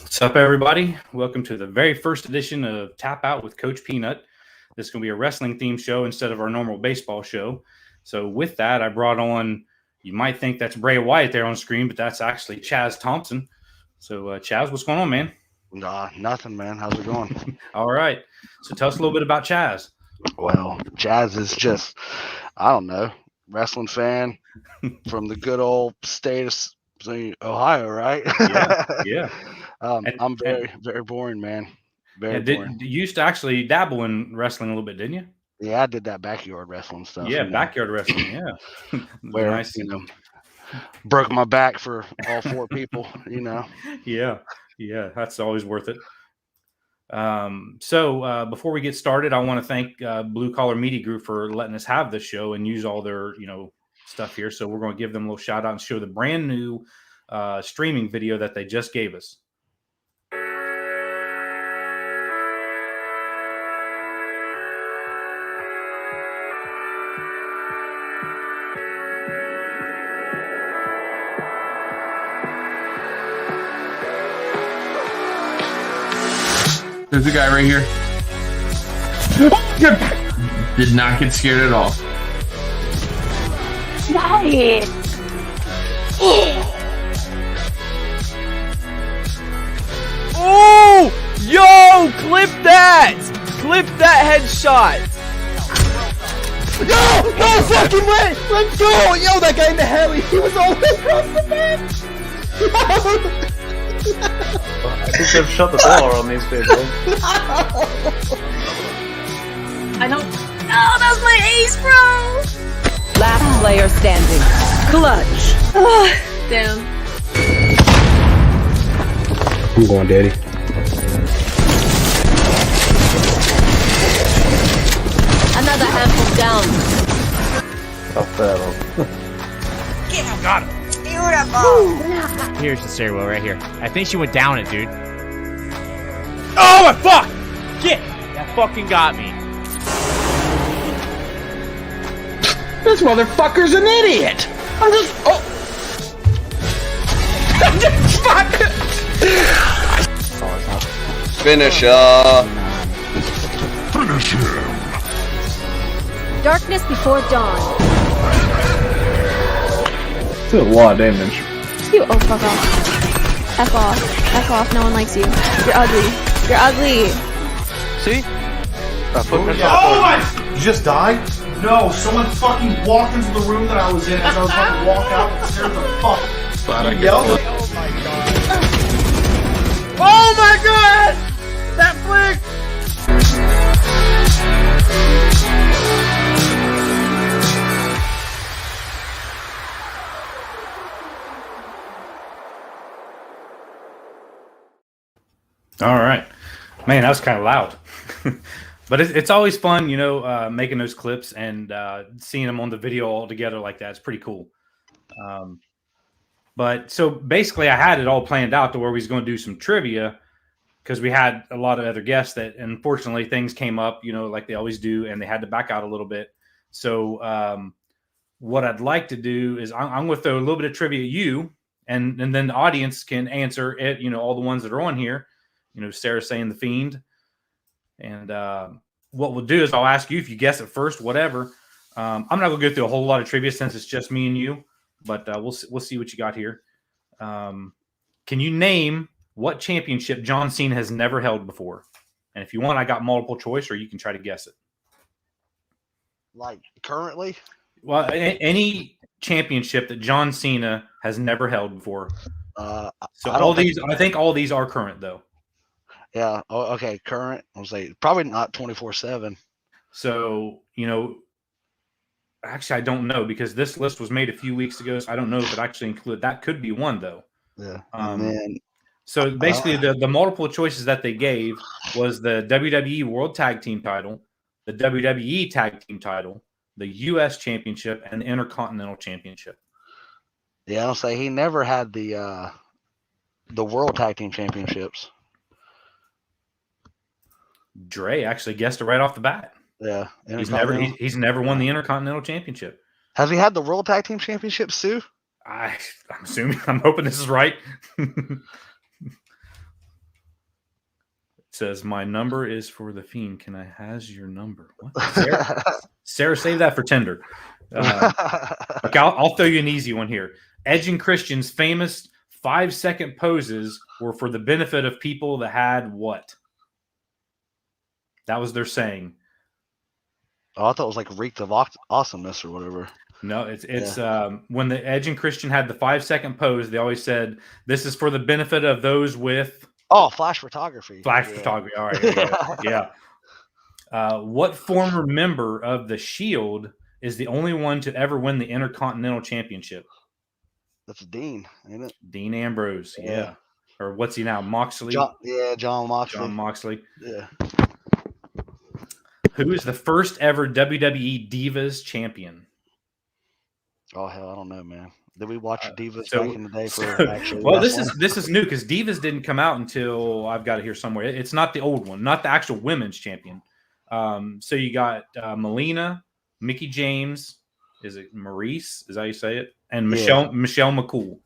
What's up, everybody? Welcome to the very first edition of Tap Out with Coach Peanut. This is going to be a wrestling-themed show instead of our normal baseball show. So with that, I brought on, you might think that's Bray Wyatt there on screen, but that's actually Chaz Thompson. So, Chaz, what's going on, man? Nah, nothing, man. How's it going? All right. So tell us a little bit about Chaz. Well, Chaz is just, I don't know, wrestling fan from the good old state of Ohio, right? Yeah. I'm very boring, man. Very boring. You used to actually dabble in wrestling a little bit, didn't you? Yeah, I did that backyard wrestling stuff. Yeah, backyard wrestling, yeah. Where, nice. Broke my back for all four people, Yeah, that's always worth it. So before we get started, I want to thank Blue Collar Media Group for letting us have this show and use all their, stuff here. So we're going to give them a little shout out and show the brand new streaming video that they just gave us. There's a guy right here. Did not get scared at all. Nice. Oh! Yo! Clip that! Clip that headshot! No! No fucking way! Let's go! Yo, that guy in the heli, he was all the way across the map! I think they've shut the door on these people. I don't. Oh, that's my ace, bro! Last player standing. Clutch. Oh, damn. I'm going, Daddy. Another handful down. Up there. Got him. Beautiful. Here's the stairwell right here. I think she went down it, dude. Oh my fuck! Get! That fucking got me. This motherfucker's an idiot! I'm just. Oh! Finish him. Darkness before dawn. It's a lot of damage. You. Oh, fuck off. F off. F off. No one likes you. You're ugly. You're ugly. See? Oh my! You just died? No, someone fucking walked into the room that I was in as I was about to walk out and scared the fuck. You yelled. Oh my god! That flick! All right, man, that was kind of loud, but it's always fun, making those clips and seeing them on the video all together like that. It's pretty cool. But so basically, I had it all planned out to where we was going to do some trivia because we had a lot of other guests that, unfortunately, things came up, like they always do, and they had to back out a little bit. So what I'd like to do is I'm going to throw a little bit of trivia at you, and then the audience can answer it. All the ones that are on here. Sarah saying the Fiend. And what we'll do is I'll ask you if you guess it first, whatever. I'm not going to go through a whole lot of trivia since it's just me and you, but we'll see what you got here. Can you name what championship John Cena has never held before? And if you want, I got multiple choice, or you can try to guess it. Like currently? Well, any championship that John Cena has never held before. So I think all these are current, though. Yeah. Oh, okay. Current. I'll say probably not 24/7. So, actually, I don't know because this list was made a few weeks ago. So I don't know if it actually included that. Could be one though. Yeah. So basically, the multiple choices that they gave was the WWE World Tag Team title, the WWE Tag Team title, the U.S. Championship, and the Intercontinental Championship. Yeah, I'll say he never had the World Tag Team Championships. Dre actually guessed it right off the bat. Yeah, he's never won the Intercontinental Championship. Has he had the World Tag Team Championships, Sue? I'm assuming. I'm hoping this is right. says, my number is for the Fiend. Can I has your number? What? Sarah, save that for Tinder. Okay, I'll throw you an easy one here. Edge and Christian's famous 5-second poses were for the benefit of people that had what? That was their saying. Oh, I thought it was like reeked of awesomeness or whatever. No, it's when the Edge and Christian had the 5-second pose, they always said, this is for the benefit of those with... Oh, flash photography. Photography. All right. Yeah. What former member of the Shield is the only one to ever win the Intercontinental Championship? That's Dean, ain't it? Dean Ambrose. Yeah. Or what's he now? Moxley? John Moxley. John Moxley. Yeah. Who is the first ever WWE Divas champion? Oh, hell, I don't know, man. Did we watch Divas back in the day for actually? Well, this is new because Divas didn't come out until I've got it here somewhere. It's not the old one, not the actual women's champion. So you got Melina, Mickey James. Is it Maurice? Is that how you say it? And Michelle McCool.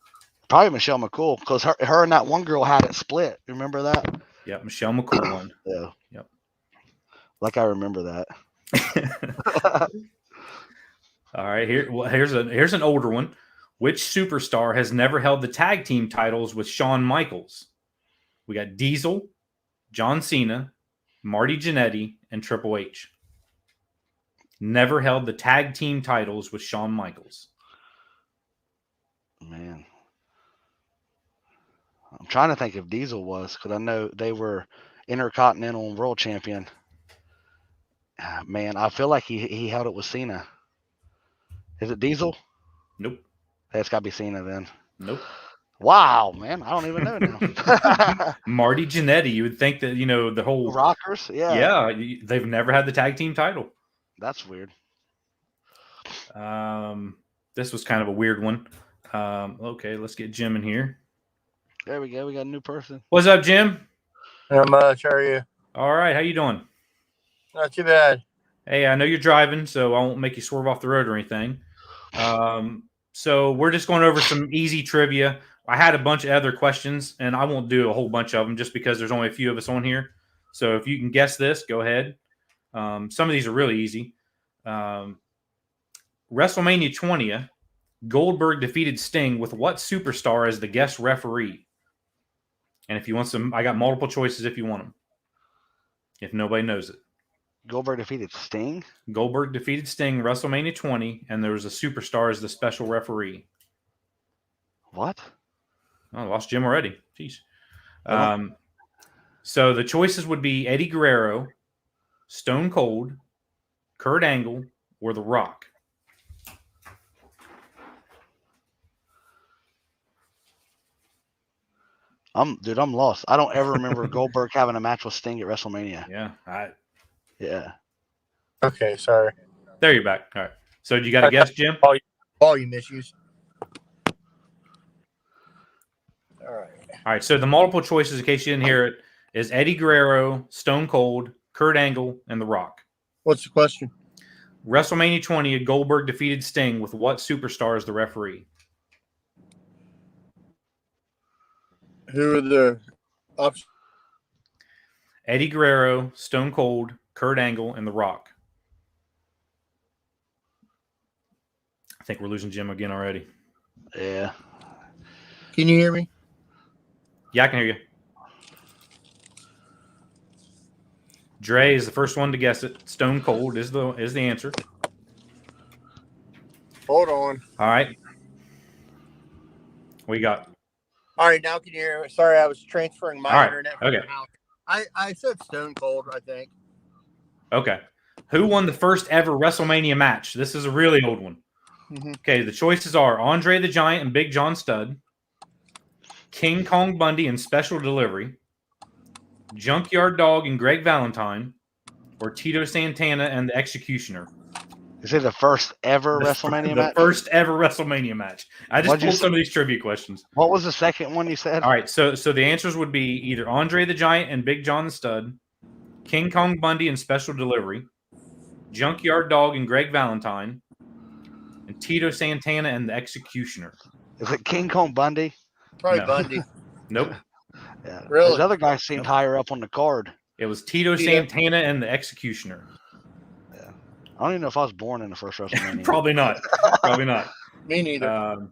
Probably Michelle McCool, because her and that one girl had it split. Remember that? Yeah, Michelle McCool won. Yeah. Yep. Like I remember that. All right, here's an older one. Which superstar has never held the tag team titles with Shawn Michaels? We got Diesel, John Cena, Marty Jannetty, and Triple H. Never held the tag team titles with Shawn Michaels. Man. I'm trying to think if Diesel was, because I know they were Intercontinental and World Champion. Man, I feel like he held it with Cena. Is it Diesel? Nope. It's got to be Cena then. Nope. Wow, man. I don't even know now. Marty Jannetty. You would think that, the whole... Rockers? Yeah. Yeah. They've never had the tag team title. That's weird. This was kind of a weird one. Okay, let's get Jim in here. There we go. We got a new person. What's up, Jim? Not much. How are you? All right. How you doing? Not too bad. Hey, I know you're driving, so I won't make you swerve off the road or anything. So we're just going over some easy trivia. I had a bunch of other questions, and I won't do a whole bunch of them just because there's only a few of us on here. So if you can guess this, go ahead. Some of these are really easy. WrestleMania 20, Goldberg defeated Sting with what superstar as the guest referee? And if you want some, I got multiple choices if you want them. If nobody knows it. Goldberg defeated Sting? Goldberg defeated Sting WrestleMania 20, and there was a superstar as the special referee. What? Oh, I lost Jim already. Jeez. So the choices would be Eddie Guerrero, Stone Cold, Kurt Angle, or The Rock. I'm lost. I don't ever remember Goldberg having a match with Sting at WrestleMania. Yeah. Yeah. Okay, sorry. There you're back. All right. So do you got a guess, Jim? Volume issues. All right. So the multiple choices, in case you didn't hear it, is Eddie Guerrero, Stone Cold, Kurt Angle, and The Rock. What's the question? WrestleMania 20, Goldberg defeated Sting with what superstar as the referee? Who are the options? Eddie Guerrero, Stone Cold, Kurt Angle, and The Rock. I think we're losing Jim again already. Yeah. Can you hear me? Yeah, I can hear you. Dre is the first one to guess it. Stone Cold is the answer. Hold on. All right. What you got? All right, now can you hear me? Sorry, I was transferring my internet from Okay. your house. I said Stone Cold, I think. Okay. Who won the first ever WrestleMania match? This is a really old one. Mm-hmm. Okay, the choices are Andre the Giant and Big John Studd, King Kong Bundy and Special Delivery, Junkyard Dog and Greg Valentine, or Tito Santana and the Executioner. Is it the first ever WrestleMania match? The first ever WrestleMania match. I just pulled some of these trivia questions. What was the second one you said? All right, so the answers would be either Andre the Giant and Big John Studd, King Kong Bundy and Special Delivery, Junkyard Dog and Greg Valentine, and Tito Santana and the Executioner. Is it King Kong Bundy? Probably No. Bundy. Nope. Yeah. Really? Those other guys seemed higher up on the card. It was Tito Santana and the Executioner. Yeah. I don't even know if I was born in the first WrestleMania. Probably not. Probably not. Me neither.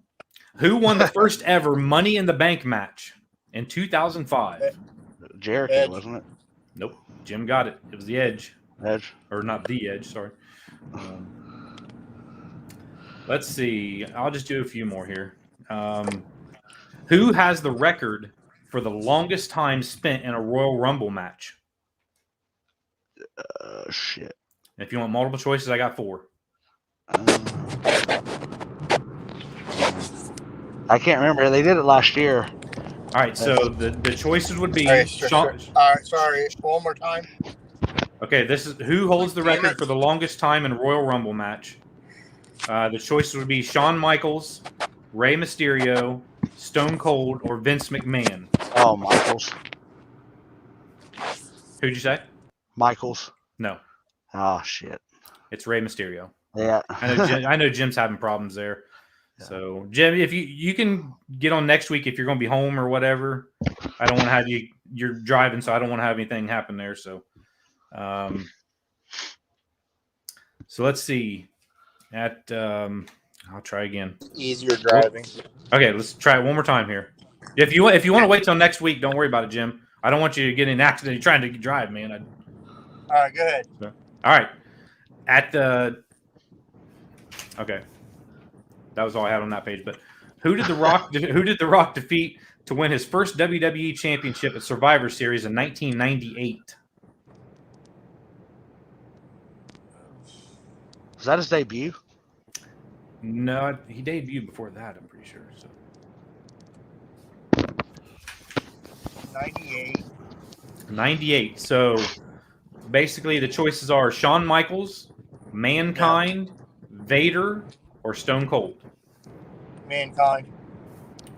Who won the first ever Money in the Bank match in 2005? Jericho, Edge. wasn't it? Nope. Jim got it. It was the Edge. Edge. Or not the Edge, sorry. Let's see. I'll just do a few more here. Who has the record for the longest time spent in a Royal Rumble match? Shit. If you want multiple choices, I got 4. I can't remember. They did it last year. All right, so the choices would be All right, sorry. One more time. Okay, this is who holds the record for the longest time in a Royal Rumble match. The choices would be Shawn Michaels, Rey Mysterio, Stone Cold, or Vince McMahon. Oh, Michaels. Who'd you say? Michaels. No. Oh, shit. It's Rey Mysterio. Yeah. I know Jim's having problems there. Yeah. So, Jim, if you can get on next week if you're going to be home or whatever. I don't want to have you're driving, so I don't want to have anything happen there. So, so let's see. I'll try again. Easier driving. Okay, let's try it one more time here. If you want to wait till next week, don't worry about it, Jim. I don't want you to get in an accident. You're trying to drive, man. All right, go ahead. All right. Okay. That was all I had on that page. But who did The Rock defeat to win his first WWE Championship at Survivor Series in 1998? Was that his debut? No, he debuted before that, I'm pretty sure. So 98. So basically the choices are Shawn Michaels, Mankind, Vader, or Stone Cold. Mankind.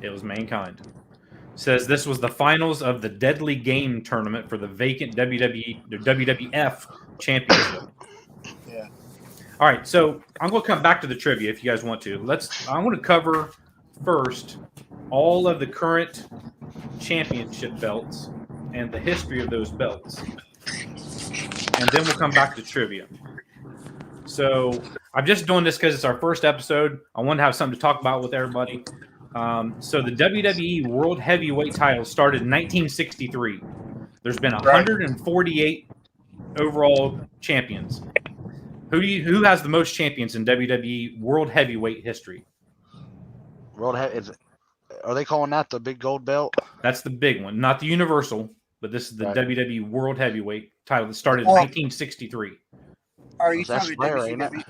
It was Mankind. Says this was the finals of the Deadly Game tournament for the vacant WWF Championship. Yeah. All right, so I'm going to come back to the trivia if you guys want to. I want to cover first all of the current championship belts and the history of those belts. And then we'll come back to trivia. So I'm just doing this because it's our first episode. I want to have something to talk about with everybody. So the WWE World Heavyweight title started in 1963. There's been 148 overall champions. Who has the most champions in WWE World Heavyweight history? Are they calling that the big gold belt? That's the big one, not the Universal, but this is the WWE World Heavyweight title that started in 1963. Are you talking WCW?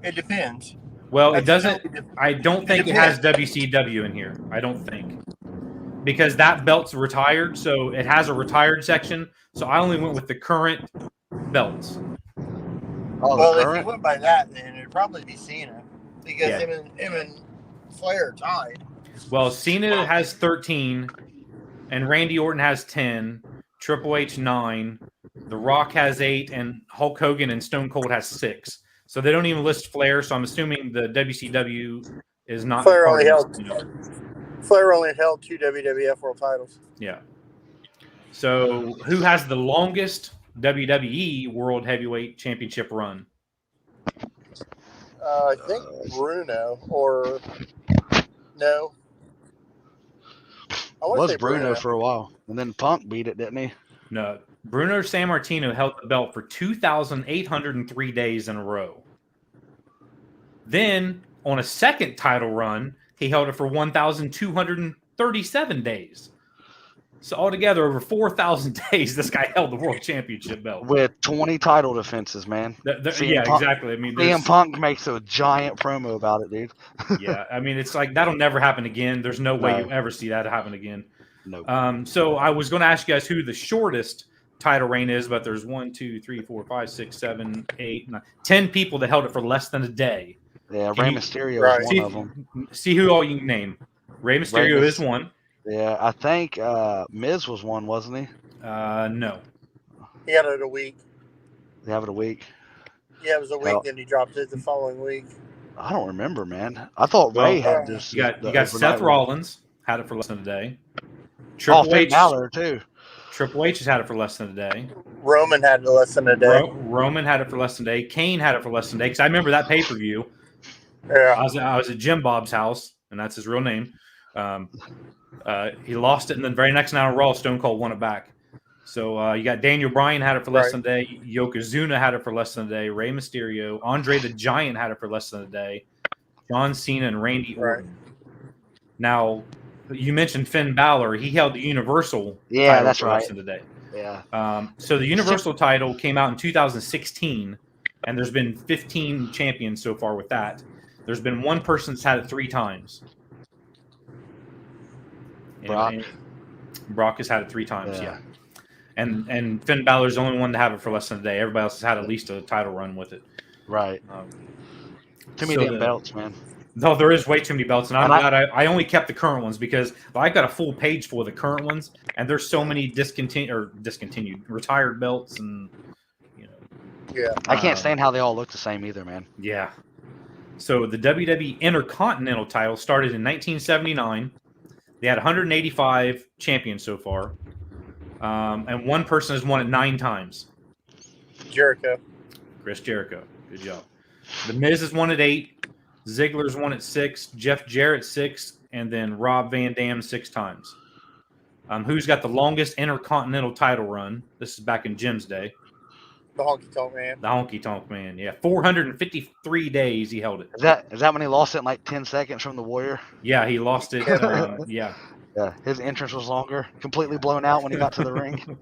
It depends. Well, it doesn't. I don't think it has WCW in here. I don't think. Because that belt's retired, so it has a retired section. So I only went with the current belts. Oh, well, if you went by that, then it'd probably be Cena. Because him and Flair are tied. Well, Cena has 13, and Randy Orton has 10, Triple H 9, The Rock has 8, and Hulk Hogan and Stone Cold has 6. So they don't even list Flair, so I'm assuming the WCW is not. Flair only held 2 WWF World titles. Yeah. So who has the longest WWE World Heavyweight Championship run? I think Bruno or no. It was Bruno for a while, and then Punk beat it, didn't he? No. Bruno Sammartino held the belt for 2,803 days in a row. Then, on a second title run, he held it for 1,237 days. So altogether, over 4,000 days, this guy held the World Championship belt. With 20 title defenses, man. Exactly. I mean, CM Punk makes a giant promo about it, dude. Yeah, I mean, it's like that'll never happen again. There's no way you'll ever see that happen again. No. So I was going to ask you guys who the shortest title reign is, but there's 1, 2, 3, 4, 5, 6, 7, 8, 9, 10 people that held it for less than a day. Yeah, Rey Mysterio is one of them. See who all you can name. Rey Mysterio is one. Yeah, I think Miz was one, wasn't he? No. He had it a week. They have it a week. Yeah, it was a week, then he dropped it the following week. I don't remember, man. I thought Ray had this. You got Seth Rollins had it for less than a day. Triple H Balor too. Triple H has had it for less than a day. Roman had less than a day. Roman had it for less than a day. Kane had it for less than a day. Because I remember that pay-per-view. Yeah. I was at Jim Bob's house, and that's his real name. He lost it, and then the very next night on Raw, Stone Cold won it back. So you got Daniel Bryan had it for less than a day. Yokozuna had it for less than a day. Rey Mysterio. Andre the Giant had it for less than a day. John Cena and Randy Orton. Now, you mentioned Finn Balor. He held the Universal title for less than a day. Yeah. So the Universal title came out in 2016, and there's been 15 champions so far with that. There's been one person that's had it 3 times. Brock. Brock has had it 3 times, yeah. And Finn Balor's the only one to have it for less than a day. Everybody else has had at least a title run with it. Right. Too many damn belts, man. No, there is way too many belts, and I'm glad I only kept the current ones because I've got a full page full of the current ones, and there's so many discontinued retired belts, and I can't stand how they all look the same either, man. Yeah. So the WWE Intercontinental title started in 1979. They had 185 champions so far, and one person has won it 9 times. Jericho. Chris Jericho. Good job. The Miz has won it 8. Ziggler's won it 6. Jeff Jarrett 6, and then Rob Van Dam 6 times. Who's got the longest Intercontinental title run? This is back in Jim's day. The Honky Tonk Man. The Honky Tonk Man, yeah. 453 days he held it. Is that when he lost it in like 10 seconds from the Warrior? Yeah, he lost it. Yeah. Yeah, his entrance was longer. Completely blown out when he got to the ring.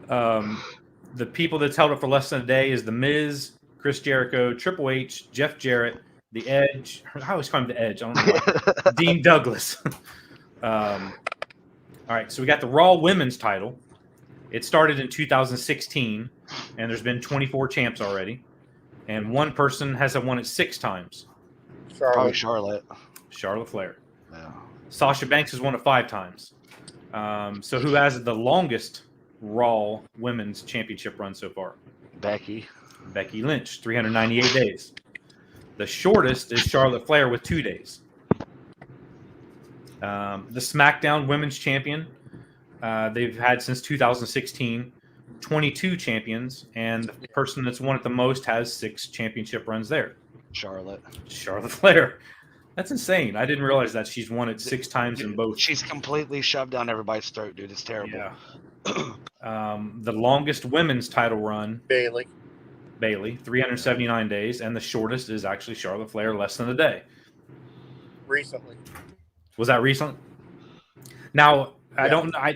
The people that's held it for less than a day is The Miz, Chris Jericho, Triple H, Jeff Jarrett, The Edge. I always call him The Edge. I don't know why. Dean Douglas. All right, so we got the Raw Women's title. It started in 2016, and there's been 24 champs already. And one person has won it 6 times. Probably Charlotte. Charlotte Flair. Yeah. Sasha Banks has won it 5 times. So who has the longest Raw Women's Championship run so far? Becky Lynch, 398 days. The shortest is Charlotte Flair with 2 days. The SmackDown Women's Champion, they've had since 2016, 22 champions, and the person that's won it the most has 6 championship runs there. Charlotte Flair. That's insane. I didn't realize that she's won it 6 times in both. She's completely shoved down everybody's throat, dude. It's terrible. Yeah. The longest women's title run, Bailey, 379 days, and the shortest is actually Charlotte Flair, less than a day. Recently. Was that recent? Now,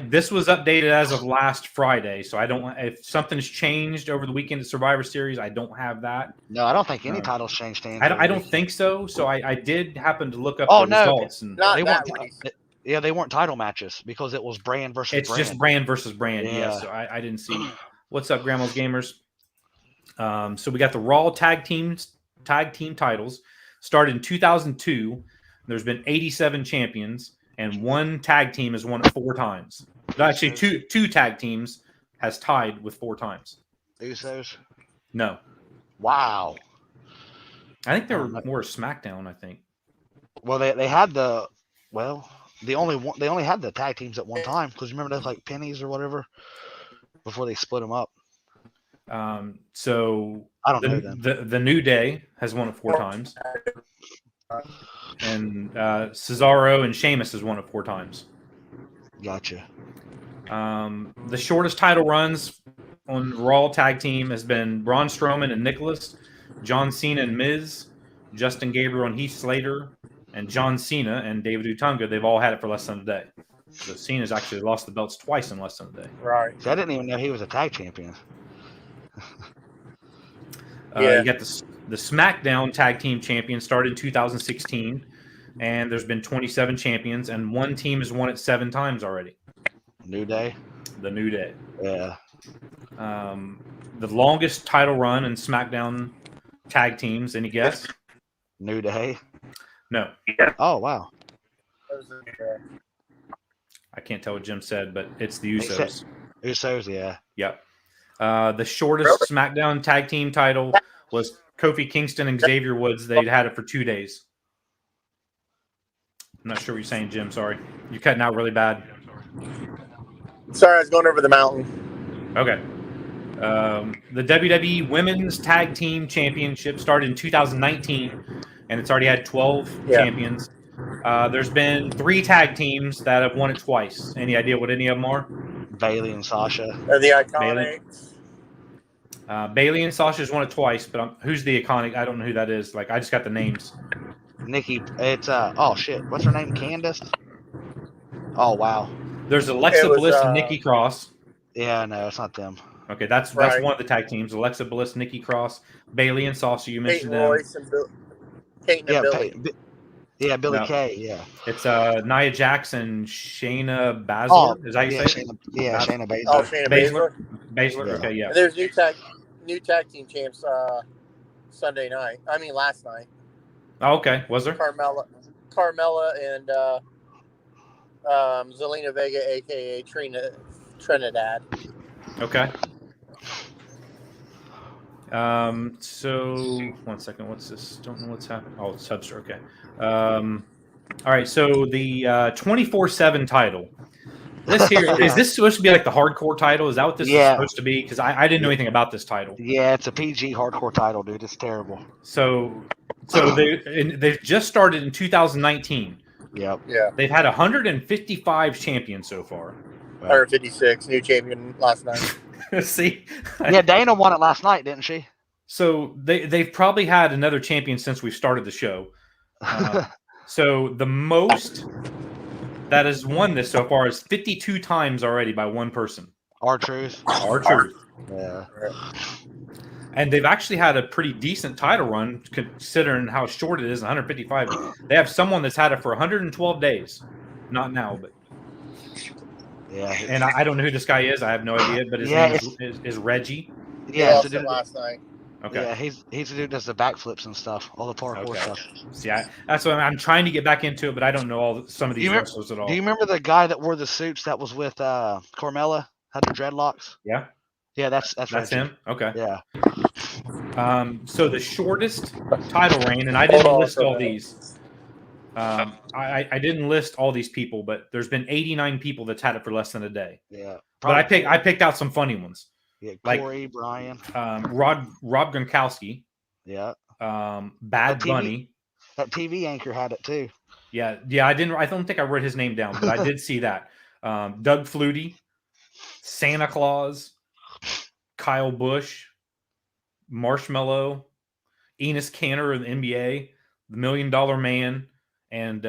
this was updated as of last Friday, so I don't. If something's changed over the weekend at Survivor Series, I don't have that. No, I don't think any titles changed. I don't think so. So I did happen to look up the results. And they weren't title matches because it was brand versus brand. It's just brand versus brand. Yeah. So I didn't see. What's up, Grandma's Gamers? So we got the Raw tag team titles. Started in 2002. There's been 87 champions. And one tag team has won it 4 times. Actually, two tag teams has tied with 4 times. Usos? No. Wow. I think they were more SmackDown. I think. Well, they had they only had the tag teams at one time because remember those like pennies or whatever before they split them up. So I don't know them. The New Day has won it 4 times. And Cesaro and Sheamus has won it 4 times. Gotcha. The shortest title runs on Raw Tag Team has been Braun Strowman and Nicholas, John Cena and Miz, Justin Gabriel and Heath Slater, and John Cena and David Utunga. They've all had it for less than a day. So Cena's actually lost the belts twice in less than a day. Right. So I didn't even know he was a tag champion. You got the SmackDown Tag Team Champion started in 2016, and there's been 27 champions, and one team has won it 7 times already. New Day? The New Day. Yeah. The longest title run in SmackDown Tag Teams, any guess? New Day? No. Oh, wow. I can't tell what Jim said, but it's the Usos. Usos, yeah. Yep. The shortest SmackDown Tag Team title was Kofi Kingston and Xavier Woods. They'd had it for 2 days. I'm not sure what you're saying, Jim. Sorry. You're cutting out really bad. Sorry, I was going over the mountain. Okay. The WWE Women's Tag Team Championship started in 2019, and it's already had 12 champions. There's been 3 tag teams that have won it twice. Any idea what any of them are? Bailey and Sasha. The Iconics. Bailey and Sasha's won it twice, but who's the Iconic? I don't know who that is. Like, I just got the names. Nikki, it's oh shit, what's her name? Candace. Oh wow. There's Alexa Bliss and Nikki Cross. Yeah, no, it's not them. Okay, that's one of the tag teams. Alexa Bliss, Nikki Cross, Bailey and Sasha. You mentioned them. Royce and Peyton and Billy. Billy Kay. Yeah. It's Nia Jax and Shayna Baszler. Is that how you say it? Shayna Baszler. Oh, Shayna Baszler. Baszler. Okay, yeah. And there's new tag team champs last night. Oh, okay. Was there? Carmella and Zelina Vega, aka Trinidad. Okay. So 1 second. What's this? Don't know what's happening. Oh, it's Subster. Okay. All right. So the 24/7 title. This here is this supposed to be like the hardcore title? Is that what this is supposed to be? Because I didn't know anything about this title. Yeah, it's a PG hardcore title, dude. It's terrible. So they've just started in 2019. Yep. Yeah. They've had 155 champions so far. 156 new champion last night. See? Yeah, Dana won it last night, didn't she? So they've probably had another champion since we started the show. So the most that has won this so far is 52 times already by one person. R-Truth. R-Truth. Yeah. And they've actually had a pretty decent title run considering how short it is, 155. They have someone that's had it for 112 days. Not now, but. Yeah. And I don't know who this guy is. I have no idea, but his name is Reggie. Yeah, it's last night. Okay. Yeah, he's the dude that does the backflips and stuff, all the parkour stuff. See, that's what I'm trying to get back into it, but I don't know some of these wrestlers at all. Do you remember the guy that wore the suits that was with Carmella, had the dreadlocks? Yeah. Yeah, that's him. Okay. Yeah. So the shortest title reign, and I didn't list all these. I didn't list all these people, but there's been 89 people that's had it for less than a day. Yeah. But I picked out some funny ones. Yeah, Corey, like Brian, Rob Gronkowski. Yeah. Bad Bunny. That TV anchor had it too. Yeah. I don't think I wrote his name down, but I did see that. Doug Flutie, Santa Claus, Kyle Busch, Marshmallow, Enos Kanter of the NBA, the $1 Million Man, and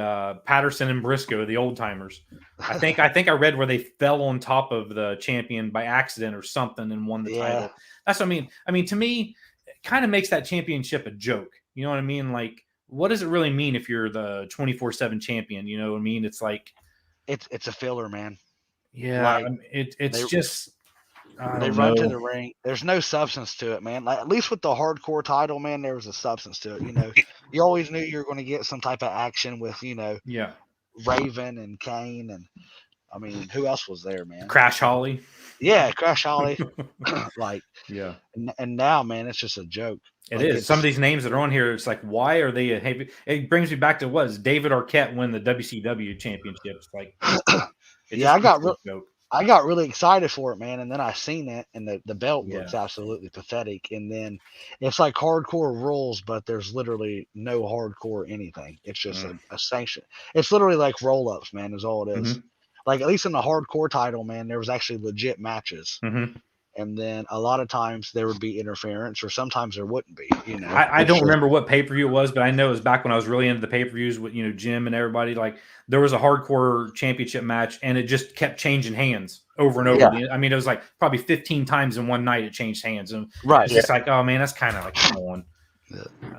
Patterson and Briscoe, the old timers. I think I read where they fell on top of the champion by accident or something and won the title. That's what I mean. I mean, to me, it kind of makes that championship a joke. You know what I mean? Like, what does it really mean if you're the 24/7 champion? You know what I mean? It's like it's a filler, man. Yeah, like, it's just. They run to the ring. There's no substance to it, man. Like, at least with the hardcore title, man, there was a substance to it. You know, you always knew you were going to get some type of action with, Raven and Kane, and I mean, who else was there, man? Crash Holly. Yeah, Crash Holly. Yeah. And now, man, it's just a joke. It is. Some of these names that are on here, it's like, why are they? It brings me back to what is David Arquette win the WCW championships? Like, I got really excited for it, man, and then I seen it, and the belt looks absolutely pathetic. And then it's like hardcore rules, but there's literally no hardcore anything. It's just a sanction. It's literally like roll-ups, man, is all it is. Like, at least in the hardcore title, man, there was actually legit matches. And then a lot of times there would be interference, or sometimes there wouldn't be. You know, I don't remember what pay-per-view it was, but I know it was back when I was really into the pay-per-views with Jim and everybody. Like, there was a hardcore championship match, and it just kept changing hands over and over. Yeah. I mean, it was like probably 15 times in one night it changed hands, and it's just like, oh man, that's kind of like, come on.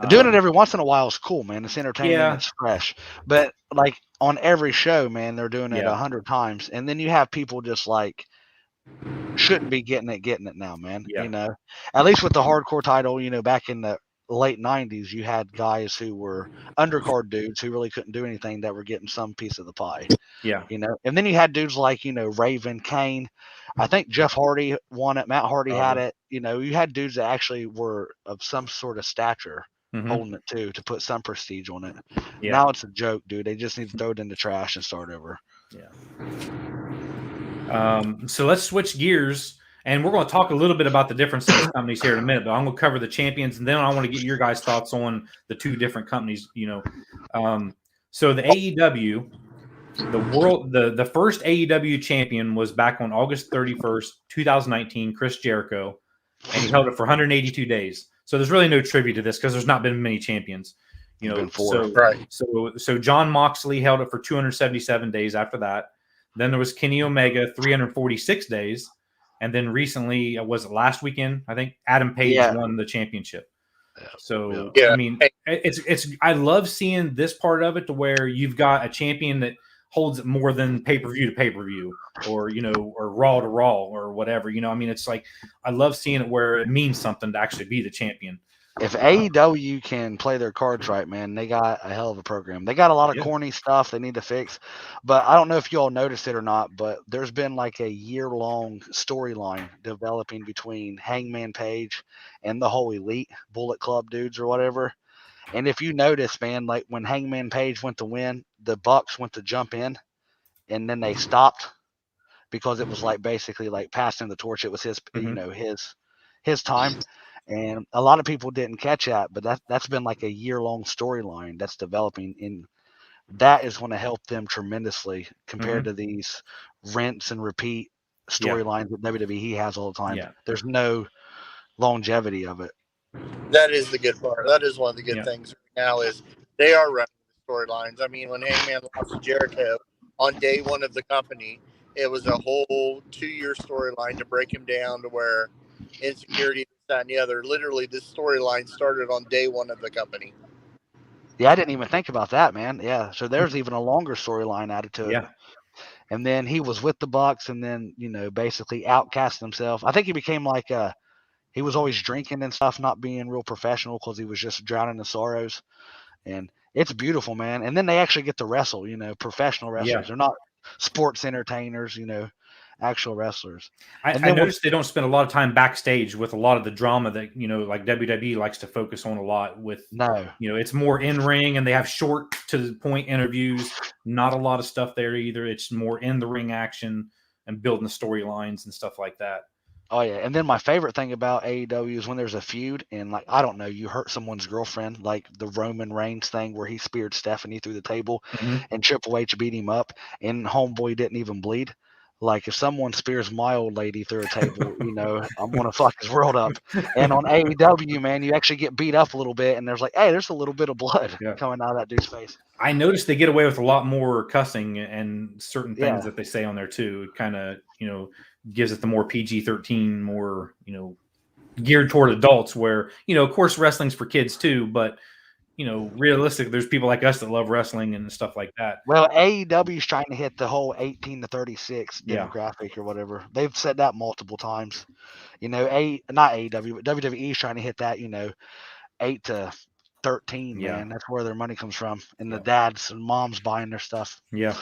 Doing it every once in a while is cool, man. It's entertaining. It's fresh. But like on every show, man, they're doing it 100 times, and then you have people just like shouldn't be getting it now, man. You know, at least with the hardcore title, back in the late 90s, you had guys who were undercard dudes who really couldn't do anything that were getting some piece of the pie. And then you had dudes like Raven, Kane. I think Jeff Hardy won it. Matt Hardy had it. You had dudes that actually were of some sort of stature holding it too, to put some prestige on it. Now it's a joke, dude. They just need to throw it in the trash and start over. So let's switch gears, and we're going to talk a little bit about the difference in these companies here in a minute. But I'm going to cover the champions, and then I want to get your guys' thoughts on the two different companies. So the AEW, the first AEW champion was back on August 31st, 2019, Chris Jericho, and he held it for 182 days. So there's really no trivia to this because there's not been many champions. So John Moxley held it for 277 days after that. Then there was Kenny Omega, 346 days. And then recently, was it last weekend? I think Adam Page won the championship. So, I mean, I love seeing this part of it to where you've got a champion that holds it more than pay-per-view to pay-per-view or Raw to Raw or whatever. I mean, it's like I love seeing it where it means something to actually be the champion. If AEW can play their cards right, man, they got a hell of a program. They got a lot of corny stuff they need to fix. But I don't know if you all noticed it or not, but there's been like a year-long storyline developing between Hangman Page and the whole Elite Bullet Club dudes or whatever. And if you notice, man, like when Hangman Page went to win, the Bucks went to jump in, and then they stopped because it was like basically like passing the torch. It was his, his time. And a lot of people didn't catch that, but that's been like a year-long storyline that's developing, and that is going to help them tremendously compared to these rinse and repeat storylines that WWE has all the time. Yeah. There's no longevity of it. That is the good part. That is one of the good things right now is they are running the storylines. I mean, when Hangman lost to Jericho on day one of the company, it was a whole 2-year storyline to break him down to where insecurity, that and the other. Literally, this storyline started on day one of the company. Yeah, I didn't even think about that, man. Yeah, so there's even a longer storyline added to it. Yeah. And then he was with the Bucks, and then basically outcast himself. I think he became like he was always drinking and stuff, not being real professional because he was just drowning in sorrows. And it's beautiful, man. And then they actually get to wrestle, professional wrestlers. Yeah. They're not sports entertainers, actual wrestlers. I noticed they don't spend a lot of time backstage with a lot of the drama that like WWE likes to focus on a lot with. It's more in ring, and they have short to the point interviews. Not a lot of stuff there either. It's more in the ring action and building the storylines and stuff like that. Oh yeah, and then my favorite thing about AEW is when there's a feud and like I don't know, you hurt someone's girlfriend, like the Roman Reigns thing where he speared Stephanie through the table and Triple H beat him up and Homeboy didn't even bleed. Like if someone spears my old lady through a table, I'm gonna fuck his world up. And on AEW, man, you actually get beat up a little bit, and there's like, hey, there's a little bit of blood coming out of that dude's face. I noticed they get away with a lot more cussing and certain things that they say on there too. It kind of, gives it the more PG-13, more, geared toward adults. Where of course wrestling's for kids too, but. Realistic, there's people like us that love wrestling and stuff like that. Well, AEW is trying to hit the whole 18 to 36 demographic or whatever. They've said that multiple times. Not AEW, but WWE is trying to hit that, 8 to 13, man. That's where their money comes from. And the dads and moms buying their stuff. Yeah.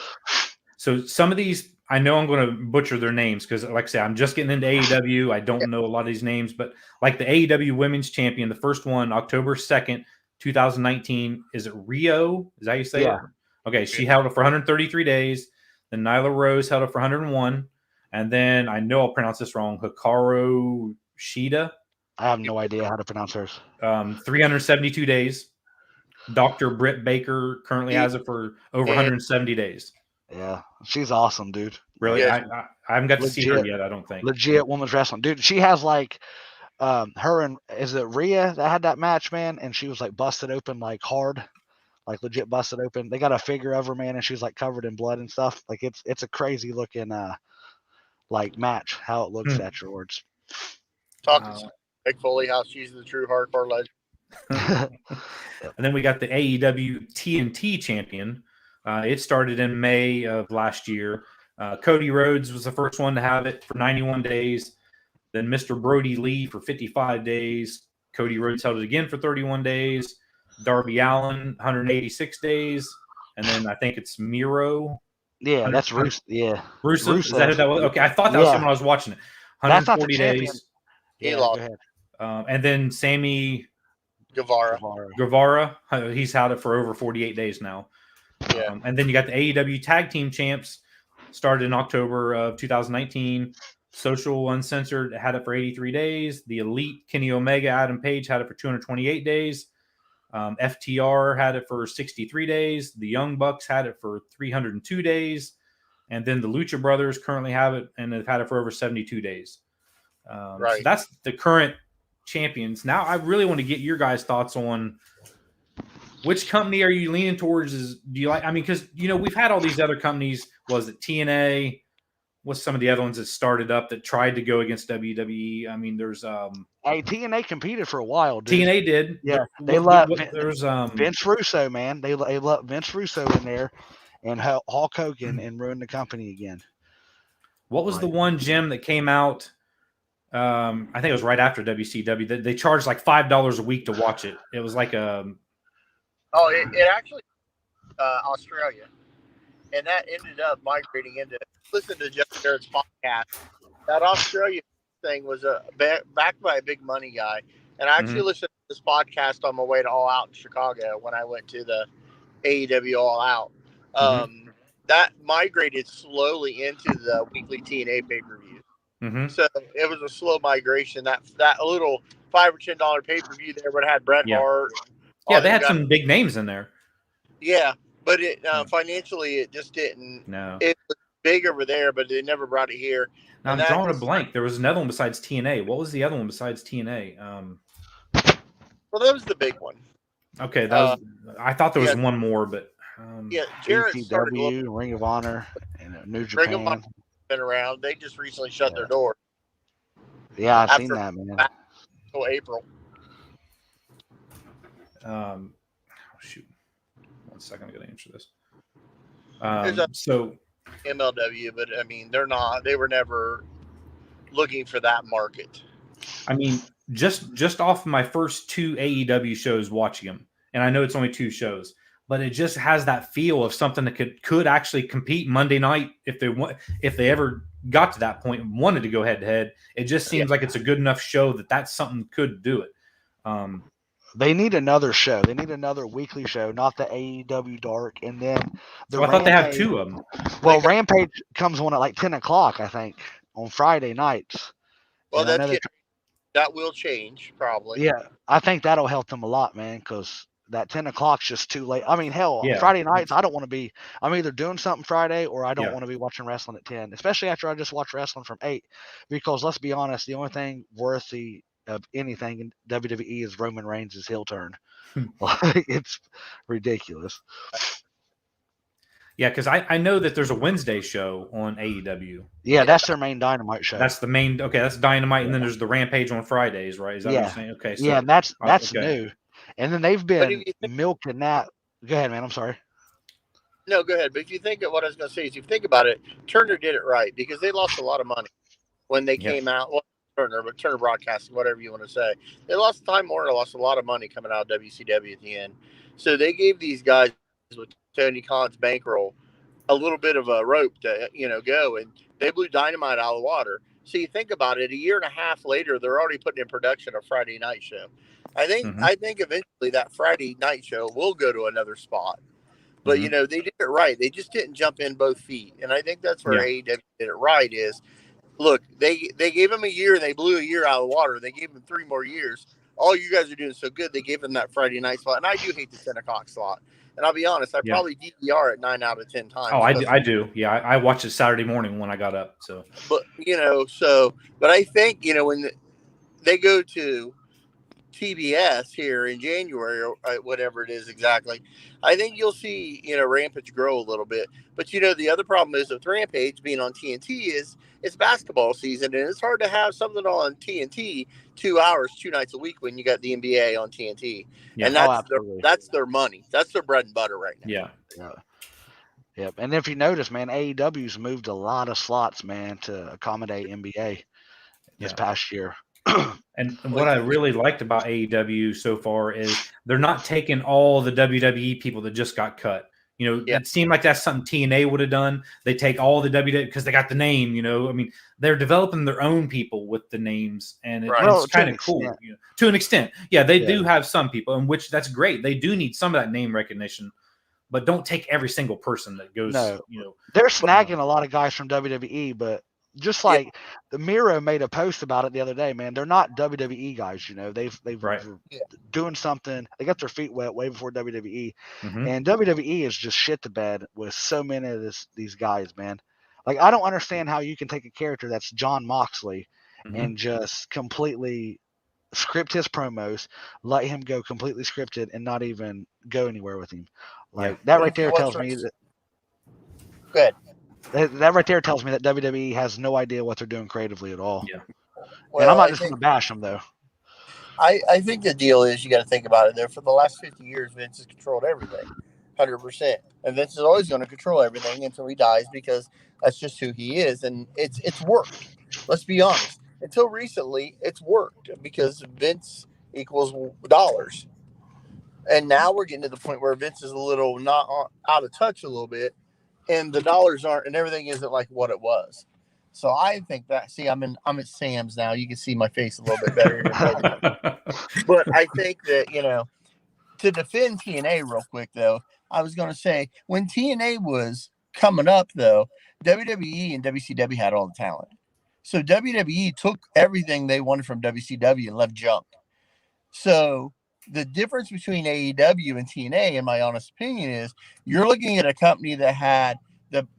So some of these, I know I'm going to butcher their names because, like I said, I'm just getting into AEW. I don't know a lot of these names, but like the AEW Women's Champion, the first one, October 2nd, 2019, is it Rio? Is that how you say it? Okay, she held it for 133 days. Then Nyla Rose held it for 101. And then I know I'll pronounce this wrong, Hikaru Shida. I have no idea how to pronounce hers. 372 days. Dr. Britt Baker currently has it for over 170 days. Yeah, she's awesome, dude. Really? I haven't got to see her yet, I don't think. Legit women's wrestling. Dude, she has like her and is it Rhea that had that match, man? And she was like busted open like hard, like legit busted open. They got a figure of her, man, and she's like covered in blood and stuff. Like it's a crazy looking like match, how it looks afterwards. Talking to Mick Foley, how she's the true hardcore legend. And then we got the AEW TNT champion. It started in May of last year. Cody Rhodes was the first one to have it for 91 days. Then Mr. Brody Lee for 55 days. Cody Rhodes held it again for 31 days. Darby Allin, 186 days. And then I think it's Miro. Yeah, that's Rusev. Yeah. Rusev. Is that who that was? Okay, I thought that was someone I was watching it. 140 days. He lost. And then Sammy Guevara. He's held it for over 48 days now. Yeah. And then you got the AEW Tag Team Champs. started in October of 2019. Social Uncensored had it for 83 days. The Elite, Kenny Omega, Adam Page had it for 228 days. FTR had it for 63 days. The Young Bucks had it for 302 days. And then the Lucha Brothers currently have it, and they've had it for over 72 days. So that's the current champions. Now I really want to get your guys' thoughts on which company are you leaning towards? Do you like? I mean, because we've had all these other companies. Was it TNA? What's some of the other ones that started up that tried to go against WWE? I mean, there's Hey, TNA competed for a while, dude. TNA did. Yeah, they let Vince Russo, man. They let Vince Russo in there and Hulk Hogan and ruin the company again. What was the one, Jim, that came out? I think it was right after WCW. They charged like $5 a week to watch it. It was like a. Oh, it actually Australia, and that ended up migrating into. Listen to Jeff Jarrett's podcast. That Australia thing was backed by a big money guy, and I actually listened to this podcast on my way to All Out in Chicago when I went to the AEW All Out. That migrated slowly into the weekly TNA pay-per-view. So it was a slow migration. That little $5 or $10 pay-per-view there would have had Bret Hart. Yeah, they had some big names in there. Yeah, but it financially it just didn't. No, it was big over there, but they never brought it here. Now, I'm drawing a blank. There was another one besides TNA. What was the other one besides TNA? Well, that was the big one. Okay, that was. I thought there was one more, but Jarrett started Ring of Honor and New Japan. Ring of Honor been around. They just recently shut their door. Yeah, I've seen that, man. Until April. Shoot. 1 second, I gotta answer this. So MLW, but I mean, they were never looking for that market. I mean, just off my first 2 AEW shows watching them, and I know it's only 2 shows, but it just has that feel of something that could actually compete Monday night if they ever got to that point and wanted to go head to head. It just seems like it's a good enough show that something could do it. They need another show. They need another weekly show, not the AEW Dark. And then I thought they had 2 of them. Well, Rampage comes on at like 10 o'clock, I think, on Friday nights. Well, that will change probably. Yeah, I think that'll help them a lot, man, because that 10 o'clock's just too late. I mean, hell, Friday nights, I don't want to be – I'm either doing something Friday or I don't want to be watching wrestling at 10, especially after I just watch wrestling from 8. Because let's be honest, the only thing worthy of anything in WWE is Roman Reigns' heel turn. It's ridiculous. Yeah, because I know that there's a Wednesday show on AEW. Yeah, that's their main Dynamite show. That's the main. Okay, that's Dynamite, and then there's the Rampage on Fridays, right? Is that what you're saying? Okay, so, yeah, that's new. And then they've been milking that. Go ahead, man. I'm sorry. No, go ahead. But if you think of what I was going to say, is if you think about it, Turner did it right because they lost a lot of money when they came out. Well, Turner Broadcasting, whatever you want to say. They lost Time Warner, lost a lot of money coming out of WCW at the end. So they gave these guys with Tony Khan's bankroll a little bit of a rope to go, and they blew Dynamite out of the water. So you think about it, a year and a half later, they're already putting in production a Friday night show. I think eventually that Friday night show will go to another spot. But they did it right. They just didn't jump in both feet. And I think that's where AEW did it right is, look, they gave him a year and they blew a year out of the water. They gave him 3 more years. All you guys are doing so good, they gave him that Friday night slot. And I do hate the 10 o'clock slot. And I'll be honest, I probably DVR it 9 out of 10 times. Oh, I do. Yeah, I watched it Saturday morning when I got up. So, but but I think when they go to TBS here in January or whatever it is exactly, I think you'll see Rampage grow a little bit. But the other problem is with Rampage being on TNT is it's basketball season and it's hard to have something on TNT 2 hours 2 nights a week when you got the NBA on TNT. And that's their money. That's their bread and butter right now. Yeah. Yep. And if you notice, man, AEW's moved a lot of slots, man, to accommodate NBA this past year. And what I really liked about AEW so far is they're not taking all the WWE people that just got cut. It seemed like that's something TNA would have done. They take all the WWE because they got the name. I mean, they're developing their own people with the names, and it's kind of cool to an extent. Yeah, they do have some people, in which that's great. They do need some of that name recognition. but don't take every single person that goes. No, you know, they're snagging a lot of guys from WWE, but just like the Miro made a post about it the other day, man, they're not WWE guys. You know, they've doing something. They got their feet wet way before WWE, and WWE is just shit the bed with so many of these guys, man. Like, I don't understand how you can take a character that's John Moxley and just completely script his promos, let him go completely scripted, and not even go anywhere with him. Like that right there tells me that. Good. That right there tells me that WWE has no idea what they're doing creatively at all. Yeah. Well, and I'm not just going to bash them, though. I think the deal is you got to think about it. There for the last 50 years, Vince has controlled everything, 100%, and Vince is always going to control everything until he dies because that's just who he is, and it's worked. Let's be honest. Until recently, it's worked because Vince equals dollars, and now we're getting to the point where Vince is a little not out of touch a little bit. And the dollars aren't, and everything isn't like what it was. So I think that. See, I'm at Sam's now. You can see my face a little bit better. But I think that to defend TNA real quick though, I was going to say when TNA was coming up though, WWE and WCW had all the talent. So WWE took everything they wanted from WCW and left junk. So the difference between AEW and TNA, in my honest opinion, is you're looking at a company that had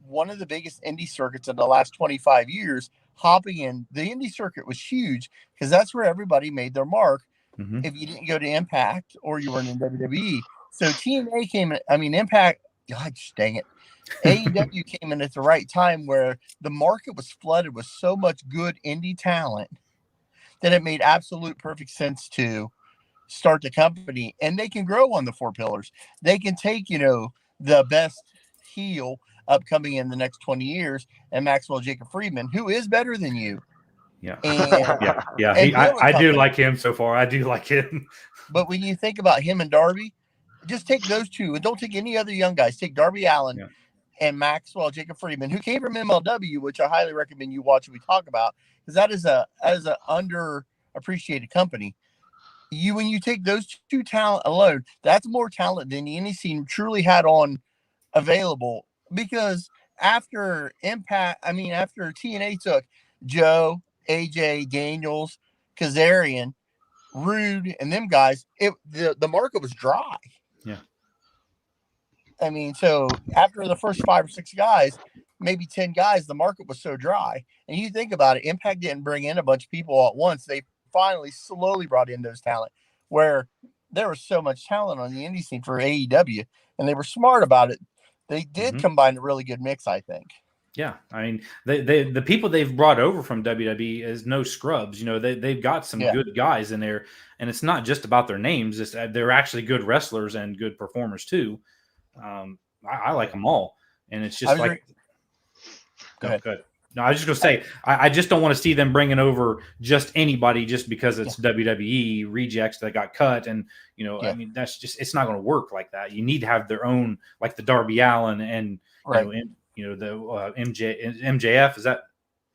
one of the biggest indie circuits in the last 25 years hopping in. The indie circuit was huge because that's where everybody made their mark if you didn't go to Impact or you weren't in WWE. So TNA came in, Impact, God dang it. AEW came in at the right time where the market was flooded with so much good indie talent that it made absolute perfect sense to start the company, and they can grow on the 4 pillars. They can take, the best heel upcoming in the next 20 years and Maxwell Jacob Friedman, who is better than you. Yeah. And I do like him so far. I do like him. But when you think about him and Darby, just take those two and don't take any other young guys. Take Darby Allin and Maxwell Jacob Friedman, who came from MLW, which I highly recommend you watch and we talk about, because that is a underappreciated company. When you take those two talent alone, that's more talent than any scene truly had on available. Because after TNA took Joe, AJ, Daniels, Kazarian, Rude, and them guys, the market was dry. Yeah. So after the first 5 or 6 guys, maybe 10 guys, the market was so dry. And you think about it, Impact didn't bring in a bunch of people at once. They finally slowly brought in those talent where there was so much talent on the indie scene for AEW, and they were smart about it. They did combine a really good mix, I think. Yeah, the people they've brought over from WWE is no scrubs. They've got some good guys in there, and it's not just about their names. They're actually good wrestlers and good performers too. I like them all, and it's just Go ahead. No, I was just going to say, I just don't want to see them bringing over just anybody just because it's WWE rejects that got cut. And, that's just, it's not going to work like that. You need to have their own, like the Darby Allin and, the MJF. Is that?